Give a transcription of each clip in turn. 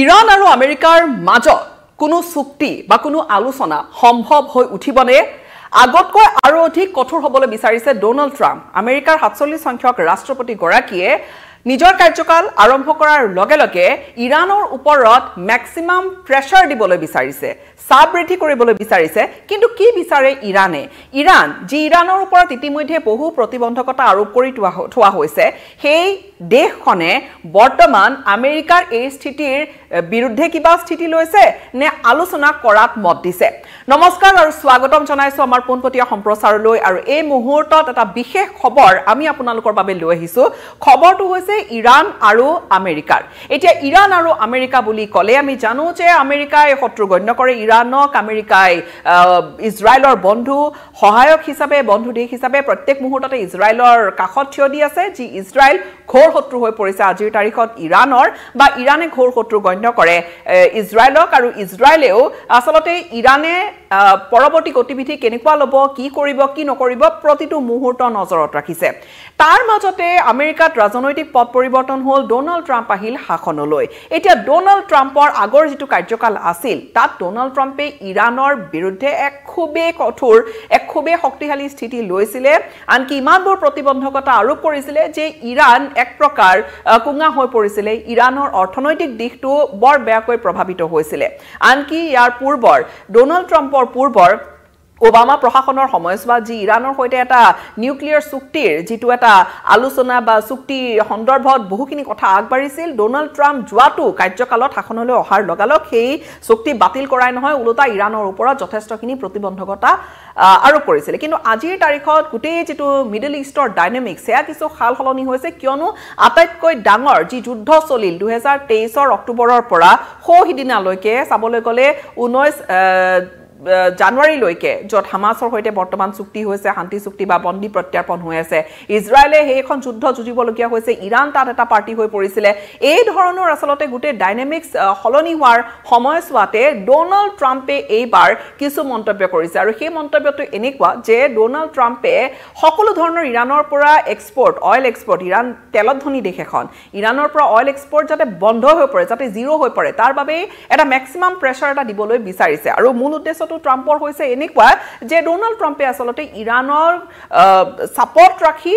Iran আৰু আমেৰিকাৰ মাজত কোনো চুক্তি বা কোনো আলোচনা সম্ভৱ হৈ উঠিবনে আগতকৈ আৰু অধিক কঠোৰ হ'বলৈ বিচাৰিছে ডোনাল্ড ট্ৰাম্প আমেৰিকাৰ 47 সংখ্যক ৰাষ্ট্ৰপতি গৰাকীয়ে নিজৰ কাৰ্যকাল আৰম্ভ কৰাৰ লগে লগে ইৰাণৰ ওপৰত ম্যাক্সিমাম প্ৰেছাৰ দিবলৈ বিচাৰিছে চাপ বৃদ্ধি কৰিবলৈ বিচাৰিছে কিন্তু কি বিচাৰে ইৰাণ যি ইৰাণৰ ওপৰত ইতিমধ্যে বহু প্ৰতিবন্ধকতা আৰোপ কৰি থোৱা হৈছে সেই দেশখনে বৰ্তমান আমেৰিকাৰ এই স্থিতিৰ বিৰুদ্ধে কিবা স্থিতি লৈছে নে আলোচনা কৰাত মত দিছে নমস্কাৰ আৰু স্বাগতম জনাইছো আমাৰ পোনপটীয়া সম্প্ৰচাৰলৈ আৰু এই মুহূৰ্তত এটা বিশেষ খবৰ আমি আপোনালোকৰ বাবে লৈ আহিছো খবৰটো হৈছে ইৰাণ আৰু আমেৰিকাৰ এতিয়া ইৰাণ আৰু আমেৰিকা বুলি ক'লে আমি জানো যে আমেৰিকাই শত্ৰু গণ্য কৰে ইৰাণক আমেৰিকাই ইজৰাইলৰ বন্ধু সহায়ক হিচাপে বন্ধু দেশ হিচাপে প্ৰত্যেক মুহূৰ্ততে ইজৰাইলৰ কাষত থিয় দি আছে যি ইজৰাইল ঘোৰ শত্ৰু হৈ পৰিছে আজিৰ তাৰিখত ইৰাণৰ বা ইৰাণে ঘোৰ শত্ৰু গণ্য কৰে ইজৰাইলক আৰু ইজৰাইলেও আসলতে ইৰাণে পৰৱৰ্তী গতিবিধি কেনেকুৱা ল'ব কি কৰিব কি নকৰিব প্ৰতিটো মুহূৰ্ত নজৰত ৰাখিছে তাৰ মাজতে আমেৰিকাত ৰাজনৈতিক পথ পৰিৱৰ্তন হ'ল ডোনাল্ড ট্ৰাম্প আহিল শাসনলৈ এতিয়া ডোনাল্ড ট্ৰাম্পৰ আগৰ যিটো কাৰ্যকাল আছিল তাত ডোনাল্ড ট্ৰাম্পে ইৰাণৰ বিৰুদ্ধে এক খুবেই কঠোৰ এক খুবেই শক্তিশালী স্থিতি লৈছিলে আনকি ইমানবোৰ প্ৰতিবন্ধকতা আৰোপ কৰিছিলে যে ইৰাণ এক প্ৰকাৰ কুঙা হৈ পৰিছিলে ইৰাণৰ অৰ্থনৈতিক দিশটো বৰ বেয়াকৈ প্ৰভাৱিত হৈছিলে আনকি ইয়াৰ পূৰ্বৰ ডোনাল্ড ট্ৰাম্পৰ পূৰ্বৰ ওবামা প্ৰশাসনৰ সময়ছোৱাত যি ইৰাণৰ সৈতে এটা নিউক্লিয়াৰ চুক্তিৰ যিটো এটা আলোচনা বা চুক্তি সন্দৰ্ভত বহুখিনি কথা আগবাঢ়িছিল ডোনাল্ড ট্ৰাম্প যোৱাটো কাৰ্যকালত শাসনলৈ অহাৰ লগালগ সেই চুক্তি বাতিল কৰাই নহয় ওলোটা ইৰাণৰ ওপৰত যথেষ্টখিনি প্ৰতিবন্ধকতা আৰোপ কৰিছিল কিন্তু আজিৰ তাৰিখত গোটেই যিটো মিডল ইষ্টৰ ডাইনামিক্স সেয়া কিছু সাল সলনি হৈছে কিয়নো আটাইতকৈ ডাঙৰ যি যুদ্ধ চলিল 2023 অক্টোবৰৰ পৰা সিদিনালৈকে চাবলৈ গ'লে 19 জানুৱাৰীলৈকে য'ত হামাছৰ সৈতে বৰ্তমান চুক্তি হৈছে শান্তি চুক্তি বা বন্দী প্ৰত্যাৰ্পণ হৈ আছে ইজৰাইলে সেইখন যুদ্ধ যুঁজিবলগীয়া হৈছে ইৰাণ তাত এটা পাৰ্টি হৈ পৰিছিলে এই ধৰণৰ আসলতে গোটেই ডাইনামিক্স সলনি হোৱাৰ সময়ছোৱাতে ডোনাল্ড ট্ৰাম্পে এইবাৰ কিছু মন্তব্য কৰিছে আৰু সেই মন্তব্যটো এনেকুৱা যে ডোনাল্ড ট্ৰাম্পে সকলো ধৰণৰ ইৰাণৰ পৰা অইল এক্সপৰ্ট ইৰাণ তেলত ধনী দেশ এখন ইৰাণৰ পৰা অইল এক্সপৰ্ট যাতে বন্ধ হৈ পৰে যাতে জিৰ' হৈ পৰে তাৰ বাবে এটা ম্যাক্সিমাম প্ৰেছাৰ এটা দিবলৈ বিচাৰিছে আৰু মূল উদ্দেশ্য ট্ৰাম্পৰ হৈছে এনেকুৱা যে ডোনাল্ড ট্ৰাম্পে আসলতে ইৰাণৰ সাপোৰ্ট ৰাখি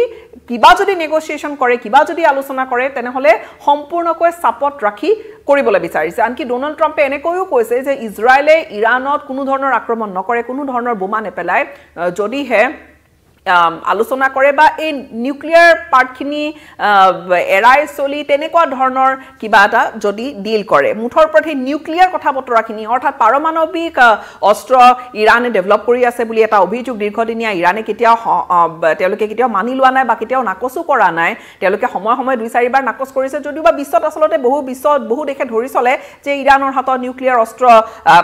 কিবা যদি নেগোচিয়েচন কৰে কিবা যদি আলোচনা কৰে তেনেহলে সম্পূৰ্ণকৈ সাপোৰ্ট ৰাখি কৰিবলৈ বিচাৰিছে আনকি ডোনাল্ড ট্ৰাম্পে এনেকৈও কৈছে যে ইজৰাইলে ইৰাণত কোনো ধৰণৰ আক্ৰমণ নকৰে কোনো ধৰণৰ বোমা নেপেলায় যদিহে আলোচনা কৰে বা এই নিউক্লিয়াৰ পাৰ্টখিনি এৰাই চলি তেনেকুৱা ধৰণৰ কিবা এটা যদি ডিল কৰে মুঠৰ ওপৰত সেই নিউক্লিয়াৰ কথা বতৰাখিনি অৰ্থাৎ পাৰমাণৱিক অস্ত্ৰ ইৰাণে ডেভেলপ কৰি আছে বুলি এটা অভিযোগ দীৰ্ঘদিনীয়া ইৰাণে তেওঁলোকে কেতিয়াও মানি লোৱা নাই বা কেতিয়াও নাকচো কৰা নাই তেওঁলোকে সময় দুই চাৰিবাৰ নাকচ কৰিছে যদিও বা বিশ্বত আসলতে বহু দেশে ধৰি চলে যে ইৰাণৰ হাতত নিউক্লিয়াৰ অস্ত্ৰ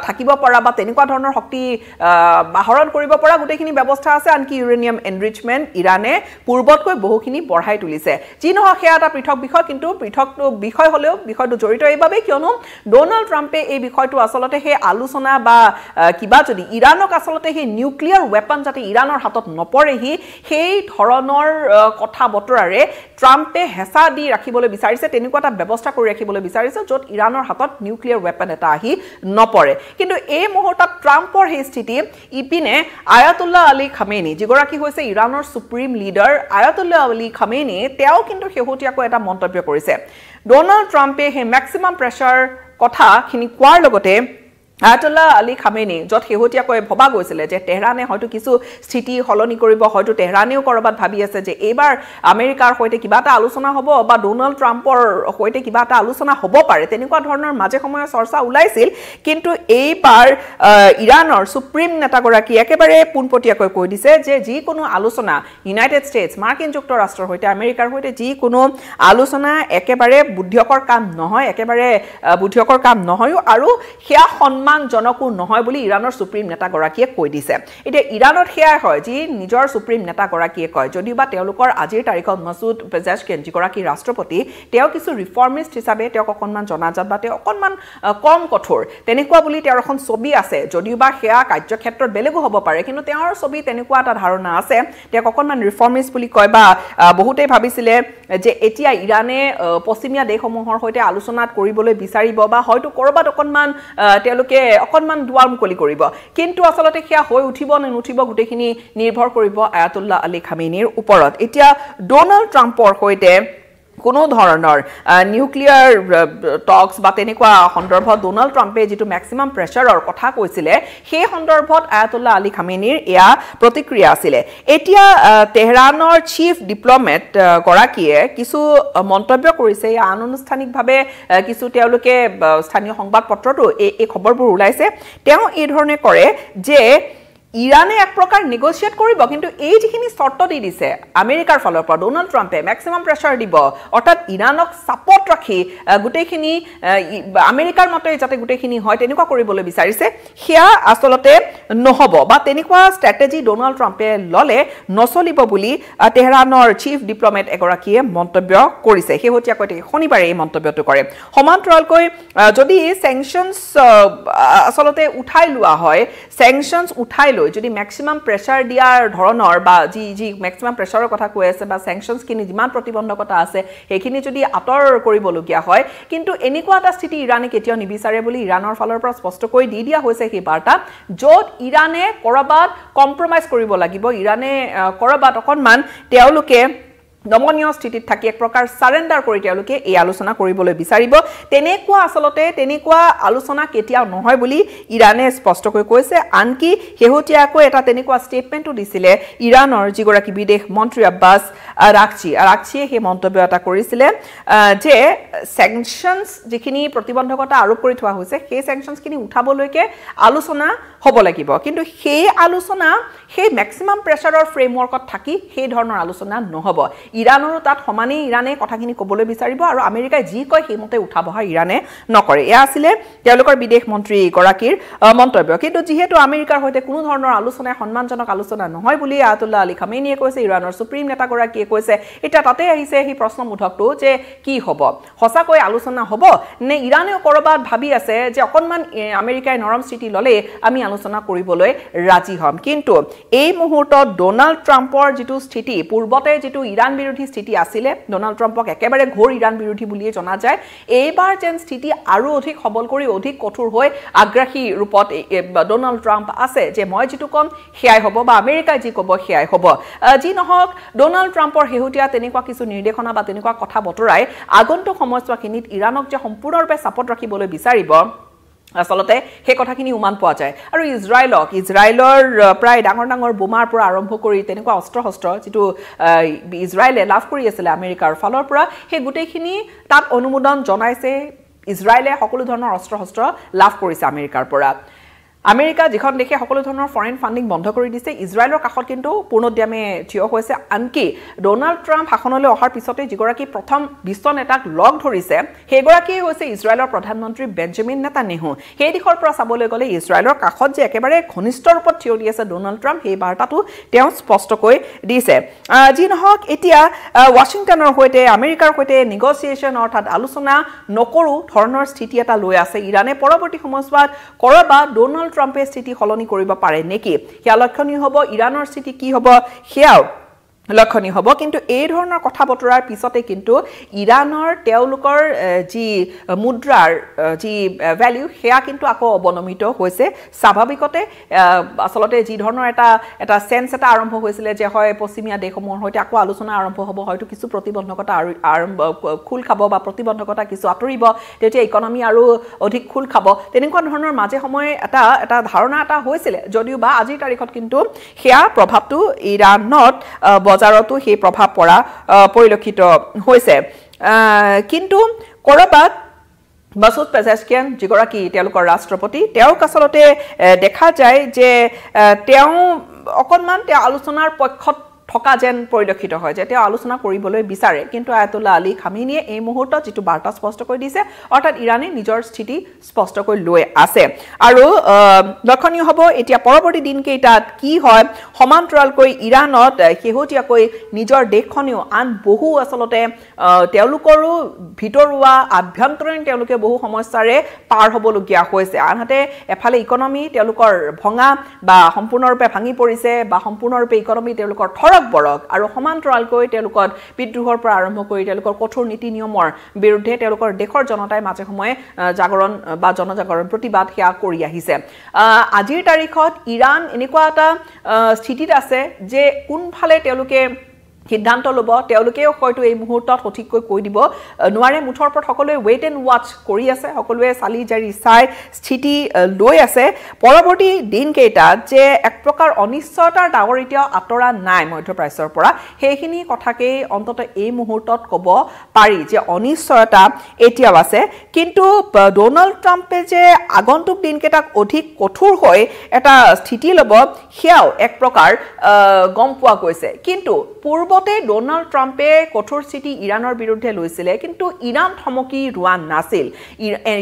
থাকিব পৰা বা তেনেকুৱা ধৰণৰ শক্তি আহৰণ কৰিব পৰা গোটেইখিনি ব্যৱস্থা আছে আনকি ইউৰেনিয়াম এনৰিচমেন্ট ইৰাণে পূৰ্বতকৈ বহুখিনি বঢ়াই তুলিছে যি নহয় সেয়া এটা পৃথক বিষয় কিন্তু পৃথক বিষয় হলেও বিষয়টো জড়িত এইভাবে কিয়নো ডোনাল্ড ট্ৰাম্পে এই বিষয়টো আসলতে সেই আলোচনা বা কিবা যদি ইৰাণক আসলতে সেই নিউক্লিয়াৰ ৱেপন যাতে ইৰাণৰ হাতত নপৰেহি সেই ধৰণৰ কথা বতৰাৰে ট্ৰাম্পে হেঁচা দি ৰাখিবলৈ বিচাৰিছে তেনেকুৱা এটা ব্যৱস্থা কৰি ৰাখিবলৈ বিচাৰিছে য'ত ইৰাণৰ হাতত নিউক্লিয়াৰ ৱেপন এটা আহি নপৰে কিন্তু এই মুহূৰ্তত ট্ৰাম্পৰ সেই স্থিতি ইপিনে আয়াতুল্লাহ আলী খামেনি যিগৰাকী হৈছে ইৰাণৰ supreme leader Ayatollah Ali Khamenei তেওঁ কিন্তু শেহতীয়াকৈ এটা মন্তব্য কৰিছে ডোনাল্ড ট্ৰাম্পে সেই ম্যাক্সিমাম প্ৰেছাৰ কথাখিনি কোৱাৰ লগতে আয়াতুল্লাহ আলী খামেনি য'ত শেহতীয়াকৈ ভবা গৈছিলে যে তেহৰানে হয়তো কিছু স্থিতি সলনি কৰিব হয়তো তেহৰানেও কৰবাত ভাবি আছে যে এইবাৰ আমেৰিকাৰ সৈতে কিবা এটা আলোচনা হ'ব বা ডোনাল্ড ট্ৰাম্পৰ সৈতে কিবা এটা আলোচনা হ'ব পাৰে তেনেকুৱা ধৰণৰ মাজে সময়ে চৰ্চা ওলাইছিল কিন্তু এইবাৰ ইৰাণৰ সুপ্ৰিম নেতাগৰাকী একেবাৰে পোনপটীয়াকৈ কৈ দিছে যে যিকোনো আলোচনা ইউনাইটেড ষ্টেটছ মাৰ্কিন যুক্তৰাষ্ট্ৰৰ সৈতে আমেৰিকাৰ সৈতে যিকোনো আলোচনা একেবাৰে বুদ্ধিয়কৰ কাম নহয় আৰু সেয়া সন্মানজনকো নহয় বুলি ইৰাণৰ সুপ্ৰিম নেতাগৰাকীয়ে কৈ দিছে এতিয়া ইৰাণত সেয়া হয় যি নিজৰ সুপ্ৰিম নেতাগৰাকীয়ে কয় যদিও বা তেওঁলোকৰ আজিৰ তাৰিখত মাসুদ পেজেশকিয়ান যিগৰাকী ৰাষ্ট্ৰপতি তেওঁ কিছু ৰিফৰ্মিষ্ট হিচাপে তেওঁ অকণমান জনাজাত বা তেওঁ অকণমান কম কঠোৰ তেনেকুৱা বুলি তেওঁৰ এখন ছবি আছে যদিও বা সেয়া কাৰ্যক্ষেত্ৰত বেলেগো হ'ব পাৰে কিন্তু তেওঁৰ ছবি তেনেকুৱা এটা ধাৰণা আছে তেওঁ অকণমান ৰিফৰ্মিষ্ট বুলি কয় বা বহুতে ভাবিছিলে যে এতিয়া ইৰাণে পশ্চিমীয়া দেশসমূহৰ সৈতে আলোচনাত কৰিবলৈ বিচাৰিব বা হয়তো কৰবাত অকণমান তেওঁলোকে অকণমান দুৱাৰ মুকলি কৰিব কিন্তু আসলতে সেয়া হৈ উঠিব নে নুঠিব গোটেইখিনি নিৰ্ভৰ কৰিব আয়াতুল্লাহ আলী খামেনিৰ ওপৰত এতিয়া ডোনাল্ড ট্ৰাম্পৰ সৈতে কোনো ধৰণৰ নিউক্লিয়াৰ টক্স বা তেনেকুৱা সন্দৰ্ভত ডোনাল্ড ট্ৰাম্পে যেটো ম্যাক্সিমাম প্ৰেছাৰৰ কথা কৈছিলে সেই সন্দৰ্ভত আয়াতুল্লাহ আলী খামেনিৰ এয়া প্ৰতিক্ৰিয়া আছিলে এতিয়া তেহৰানৰ চিফ ডিপ্ল'মেট গৰাকীয়ে কিছু মন্তব্য কৰিছে আনুষ্ঠানিকভাৱে কিছু তেওঁলোকে স্থানীয় সংবাদপত্ৰতো এই খবৰবোৰ ওলাইছে তেওঁ এই ধৰণে কৰে যে ইৰানে এক প্ৰকাৰ নেগোচিয়েট কৰিব কিন্তু এই যিখিনি শৰ্ত দি দিছে আমেৰিকাৰ ফালৰ পৰা ডোনাল্ড ট্ৰাম্পে ম্যাক্সিমাম প্ৰেছাৰ দিব অৰ্থাৎ ইৰানক সাপোৰ্ট ৰাখি গোটেইখিনি আমেৰিকাৰ মতে যাতে গোটেইখিনি হয় তেনেকুৱা কৰিবলৈ বিচাৰিছে সেয়া আসলতে নহব বা তেনেকুৱা ষ্ট্ৰেটেজি ডোনাল্ড ট্ৰাম্পে ললে নচলিব বুলি তেহৰানৰ চিফ ডিপ্ল'মেট এগৰাকীয়ে মন্তব্য কৰিছে শেহতীয়াকৈ শনিবাৰে এই মন্তব্যটো কৰে সমান্তৰালকৈ যদি স্যাংচনছ আসলতে উঠাই লোৱা হয় স্যাংচনছ উঠাই যদি ম্যাক্সিমাম প্ৰেছাৰ দিয়াৰ ধৰণৰ বা যি ম্যাক্সিমাম প্ৰেছাৰৰ কথা কৈ আছে বা স্যাংচনছ কিনি যিমান প্ৰতিবন্ধকতা আছে সেইখিনি যদি আতৰ কৰিবলগীয়া হয় কিন্তু এনেকুৱা এটা স্থিতি ইৰানে কেতিয়াও নিবিচাৰে বুলি ইৰানৰ ফালৰ পৰা স্পষ্ট কৰি দি দিয়া হৈছে সেই বাৰ্তা য'ত ইৰানে কৰবাত কম্প্ৰমাইজ কৰিব লাগিব ইৰানে কৰবাত অকণমান তেওঁলোকে নমনীয় স্থিতিত থাকি এক প্ৰকাৰ সাৰেন্ডাৰ কৰি তেওঁলোকে এই আলোচনা কৰিবলৈ বিচাৰিব তেনেকুৱা আসলতে তেনেকুৱা আলোচনা কেতিয়াও নহয় বুলি ইৰানে স্পষ্টকৈ কৈছে আনকি শেহতীয়াকৈ এটা তেনেকুৱা ষ্টেটমেণ্টও দিছিলে ইৰানৰ যিগৰাকী বিদেশ মন্ত্ৰী আব্বাছ আৰাকচিয়ে সেই মন্তব্য এটা কৰিছিলে যে স্যাংচনছ যিখিনি প্ৰতিবন্ধকতা আৰোপ কৰি থোৱা হৈছে সেই স্যাংচনছখিনি উঠাবলৈকে আলোচনা হ'ব লাগিব কিন্তু সেই আলোচনা সেই ম্যাক্সিমাম প্ৰেছাৰৰ ফ্ৰেমৱৰ্কত থাকি সেই ধৰণৰ আলোচনা নহব ইৰানৰো তাত সমানে ইৰানে কথাখিনি ক'বলৈ বিচাৰিব আৰু আমেৰিকাই যি কয় সেইমতে উঠা বহা ইৰানে নকৰে এয়া আছিলে তেওঁলোকৰ বিদেশ মন্ত্ৰী গৰাকীৰ মন্তব্য কিন্তু যেহেতু আমেৰিকাৰ সৈতে কোনো ধৰণৰ আলোচনা সন্মানজনক আলোচনা নহয় বুলি আয়াতুল্লাহ আলী খামেনিয়ে কৈছে ইৰানৰ সুপ্ৰিম নেতা গৰাকীয়ে কৈছে এটা তাতে আহিছে সেই প্ৰশ্নমুধকটো যে কি হ'ব হসাকৈ আলোচনা হ'ব নে ইৰানেও কৰবাত ভাবি আছে যে অকণমান আমেৰিকাই নৰম স্থিতি ললে আমি আলোচনা কৰিবলৈ ৰাজি হ'ম কিন্তু এই মুহূৰ্তত ডোনাল্ড ট্ৰাম্পৰ যেটো স্থিতি পূৰ্বতে যেটো ইৰান বিৰোধী স্থিতি আছিলে ডোনাল্ড ট্ৰাম্পক একেবাৰে ঘোৰ ইৰান বিৰোধী বুলিয়ে জনা যায় এইবাৰ যেন স্থিতি আৰু অধিক সবল কৰি অধিক কঠোৰ হৈ আগ্ৰাহী ৰূপত ডোনাল্ড ট্ৰাম্প আছে যে মই যেটো কম সেয়াই হ'ব বা আমেৰিকাই যি ক'ব সেয়াই হ'ব যি নহওক ডোনাল্ড ট্ৰাম্পৰ শেহতীয়া তেনেকুৱা কিছু নিৰ্দেশনা বা তেনেকুৱা কথা বতৰাই আগন্তুক সময়ছোৱাখিনিত ইৰানক যে সম্পূৰ্ণৰূপে চাপত ৰাখিবলৈ বিচাৰিব আসলতে সেই কথাখিনি উমান পোৱা যায় আৰু ইজৰাইলৰ প্ৰায় ডাঙৰ বোমাৰ পৰা আৰম্ভ কৰি তেনেকুৱা অস্ত্ৰ যেটো ইজৰাইলে লাভ কৰি আছিল আমেৰিকাৰ ফালৰ পৰা সেই গোটেইখিনি তাত অনুমোদন জনাইছে ইজৰাইলে সকলো ধৰণৰ অস্ত্ৰ লাভ কৰিছে আমেৰিকাৰ পৰা আমেৰিকা যিখন দেশে সকলো ধৰণৰ ফৰেন ফান্ডিং বন্ধ কৰি দিছে ইজৰাইলৰ কাষত কিন্তু পূৰ্ণোদ্যমে থিয় হৈছে আনকি ডোনাল্ড ট্ৰাম্প শাসনলৈ অহাৰ পিছতে যিগৰাকী প্ৰথম বিশ্ব নেতাক লগ ধৰিছে সেইগৰাকীয়ে হৈছে ইজৰাইলৰ প্ৰধানমন্ত্ৰী বেঞ্জামিন নেতান্যাহু সেই দিশৰ পৰা চাবলৈ গ'লে ইজৰাইলৰ কাষত যে একেবাৰে ঘনিষ্ঠ ৰূপত থিয় দি আছে ডোনাল্ড ট্ৰাম্প সেই বাৰ্তাটো তেওঁ স্পষ্টকৈ দিছে যি নহওক এতিয়া ৱাশ্বিংটনৰ সৈতে আমেৰিকাৰ সৈতে নেগোচিয়েশ্যন অৰ্থাৎ আলোচনা নকৰো ধৰণৰ স্থিতি এটা লৈ আছে ইৰানে পৰৱৰ্তী সময়ছোৱাত কৰবা ডোনাল্ড ট্ৰাম্পে স্থিতি সলনি কৰিব পাৰে নেকি সেয়া লক্ষণীয় হ'ব ইৰানৰ স্থিতি কি হ'ব সেয়াও লক্ষণীয় হ'ব কিন্তু এই ধৰণৰ কথা বতৰাৰ পিছতে কিন্তু ইৰানৰ তেওঁলোকৰ যি মুদ্ৰাৰ যি ভ্যালু সেয়া কিন্তু আকৌ অৱনমিত হৈছে স্বাভাৱিকতে আসলতে যি ধৰণৰ এটা সেন্স এটা আৰম্ভ হৈছিল যে হয় পশ্চিমীয়া দেশসমূহৰ সৈতে আকৌ আলোচনা আৰম্ভ হ'ব হয়তো কিছু প্ৰতিবন্ধকতা আৰম্ভ খুল খাব বা প্ৰতিবন্ধকতা কিছু আঁতৰিব তেতিয়া ইকনমি আৰু অধিক খুল খাব তেনেকুৱা ধৰণৰ মাজে সময়ে এটা ধাৰণা এটা হৈছিল যদিও বা আজিৰ তাৰিখত কিন্তু সেয়া প্ৰভাৱটো ইৰানত বজাৰতো সেই প্ৰভাৱ পৰা পৰিলক্ষিত হৈছে কিন্তু কৰবাত মাসুদ পেজেশকিয়ান যিগৰাকী তেওঁলোকৰ ৰাষ্ট্ৰপতি তেওঁক আসলতে দেখা যায় যে তেওঁ অকণমান তেওঁ আলোচনাৰ পক্ষত থকা যেন পৰিলক্ষিত হয় যে তেওঁ আলোচনা কৰিবলৈ বিচাৰে কিন্তু আয়াতুল্লাহ আলী খামেনিয়ে এই মুহূৰ্তত যেটো বাৰ্তা স্পষ্ট কৰি দিছে অৰ্থাৎ ইৰানে নিজৰ স্থিতি স্পষ্ট কৰি লৈ আছে আৰু লক্ষণীয় হ'ব এতিয়া পৰৱৰ্তী দিনকেইটাত কি হয় সমান্তৰালকৈ ইৰানত শেহতীয়াকৈ নিজৰ দেশখনেও আন বহু আচলতে তেওঁলোকৰো ভিতৰুৱা আভ্যন্তৰীণ তেওঁলোকে বহু সমস্যাৰে পাৰ হ'বলগীয়া হৈছে আনহাতে এফালে ইকনমি তেওঁলোকৰ ভঙা বা সম্পূৰ্ণৰূপে ভাঙি পৰিছে বা সম্পূৰ্ণৰূপে ইকনমি তেওঁলোকৰ থৰক বৰক আৰু সমান্তৰালকৈ তেওঁলোকৰ বিদ্ৰোহৰ পৰা আৰম্ভ কৰি তেওঁলোকৰ কঠোৰ নীতি নিয়মৰ বিৰুদ্ধে তেওঁলোকৰ দেশৰ জনতাই মাজে সময়ে জাগৰণ বা জনজাগৰণ প্ৰতিবাদ সেয়া কৰি আহিছে আজিৰ তাৰিখত ইৰাণ এনেকুৱা এটা স্থিতিত আছে যে কোনফালে তেওঁলোকে সিদ্ধান্ত ল'ব তেওঁলোকেও হয়তো এই মুহূৰ্তত সঠিককৈ কৈ দিব নোৱাৰে মুঠৰ ওপৰত সকলোৱে ৱেইট এণ্ড ৱাচ কৰি আছে সকলোৱে চালি জাৰি চাই স্থিতি লৈ আছে পৰৱৰ্তী দিনকেইটাত যে এক প্ৰকাৰ অনিশ্চয়তাৰ ডাৱৰ এতিয়াও আঁতৰা নাই মধ্যপ্ৰাচ্যৰ পৰা সেইখিনি কথাকেই অন্তত এই মুহূৰ্তত ক'ব পাৰি যে অনিশ্চয়তা এতিয়াও আছে কিন্তু ডোনাল্ড ট্ৰাম্পে যে আগন্তুক দিনকেইটাক অধিক কঠোৰ হৈ এটা স্থিতি ল'ব সেয়াও এক প্ৰকাৰ গম পোৱা গৈছে কিন্তু পূৰ্বতে ডোনাল্ড ট্ৰাম্পে কঠোৰ স্থিতি ইৰাণৰ বিৰুদ্ধে লৈছিলে কিন্তু ইৰাণ থমকি ৰোৱা নাছিল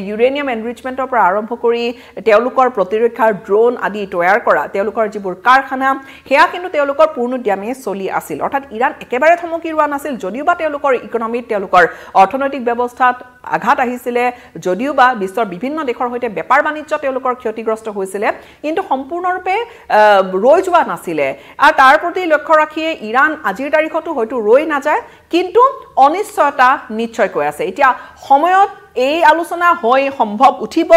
ইউৰেনিয়াম এনৰিচমেণ্টৰ পৰা আৰম্ভ কৰি তেওঁলোকৰ প্ৰতিৰক্ষাৰ ড্ৰোন আদি তৈয়াৰ কৰা তেওঁলোকৰ যিবোৰ কাৰখানা সেয়া কিন্তু তেওঁলোকৰ পূৰ্ণোদ্যমে চলি আছিল অৰ্থাৎ ইৰাণ একেবাৰে থমকি ৰোৱা নাছিল যদিওবা তেওঁলোকৰ ইকনমিত তেওঁলোকৰ অৰ্থনৈতিক ব্যৱস্থাত আঘাত আহিছিলে যদিওবা বিশ্বৰ বিভিন্ন দেশৰ সৈতে বেপাৰ বাণিজ্য তেওঁলোকৰ ক্ষতিগ্ৰস্ত হৈছিলে কিন্তু সম্পূৰ্ণৰূপে ৰৈ যোৱা নাছিলে আৰু তাৰ প্ৰতি লক্ষ্য ৰাখিয়ে ইৰাণ আজিৰ তাৰিখতো হয়তো ৰৈ নাযায় কিন্তু অনিশ্চয়তা নিশ্চয়কৈ আছে এতিয়া সময়ত এই আলোচনা হৈ সম্ভৱ উঠিব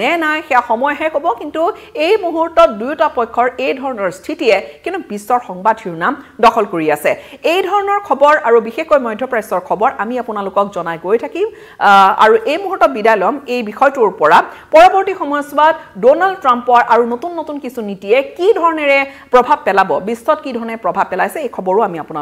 নে নাই সেয়া সময়হে ক'ব কিন্তু এই মুহূৰ্তত দুয়োটা পক্ষৰ এই ধৰণৰ স্থিতিয়ে কিন্তু বিশ্বৰ সংবাদ শিৰোনাম দখল কৰি আছে এই ধৰণৰ খবৰ আৰু বিশেষকৈ মধ্যপ্ৰাচ্যৰ খবৰ আমি আপোনালোকক জনাই গৈ থাকিম আৰু এই মুহূৰ্তত বিদায় ল'ম এই বিষয়টোৰ পৰা পৰৱৰ্তী সময়ছোৱাত ডোনাল্ড ট্ৰাম্পৰ আৰু নতুন নতুন কিছু নীতিয়ে কি ধৰণেৰে প্ৰভাৱ পেলাব বিশ্বত কি ধৰণে প্ৰভাৱ পেলাইছে এই খবৰো আমি আপোনালোকক